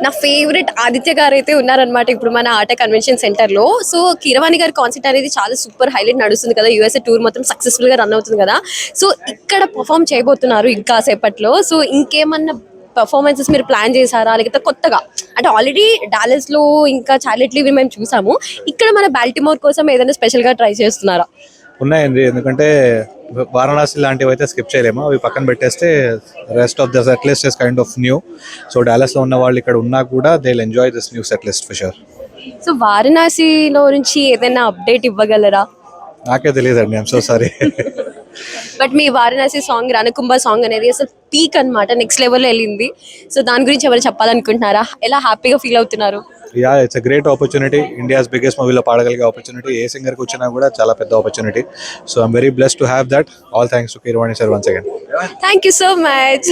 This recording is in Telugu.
నా ఫేవరెట్ ఆదిత్య గారు అయితే ఉన్నారనమాట ఇప్పుడు మన ఆట కన్వెన్షన్ సెంటర్ లో. సో కీరవాణి గారి కాన్సర్ట్ అనేది చాలా సూపర్ హైలైట్ నడుస్తుంది కదా, యూఎస్ఏ టూర్ మొత్తం సక్సెస్ఫుల్ గా రన్ అవుతుంది కదా. సో ఇక్కడ పర్ఫామ్ చేయబోతున్నారు ఇంకా సేపట్లో. సో ఇంకేమన్నా పర్ఫార్మెన్సెస్ మీరు ప్లాన్ చేశారా, లేకపోతే కొత్తగా అంటే ఆల్రెడీ డాలస్ లో ఇంకా చార్లెట్ లీవ్ మేము చూసాము, ఇక్కడ మన బాల్టిమోర్ కోసం ఏదైనా స్పెషల్ గా ట్రై చేస్తున్నారా? ఉన్నాయండి, ఎందుకంటే వారణాసి లాంటివి అయితే స్కిప్ చేయలేము. అవి పక్కన పెట్టేస్తే rest of the set list is kind of new. So డాలస్లో ఉన్న వాళ్ళు ఇక్కడ ఉన్నా కూడా they will enjoy this new set list for sure. So వారణాసిలో నుంచి ఏదైనా అప్డేట్ ఇవ్వగలరా? నాకే తెలియదండి, ఐఎమ్ సో సారీ. బట్ మీ వారణాసి సాంగ్ రణకుంభ సాంగ్ అనేది అసలు పీక్ అన్నమాట, నెక్స్ట్ లెవెల్లో వెళ్ళింది. సో దాని గురించి ఎవరు చెప్పాలనుకుంటున్నారా? ఎలా హ్యాపీగా ఫీల్ అవుతున్నారు? Yeah, it's a great opportunity. India's biggest మూవీలో పాడగలిగే ఆపర్చునిటీ ఏ సింగర్కి వచ్చినా కూడా చాలా పెద్ద opportunity. So I'm very blessed to have that. All thanks to Keeravani sir once again. Thank you so much.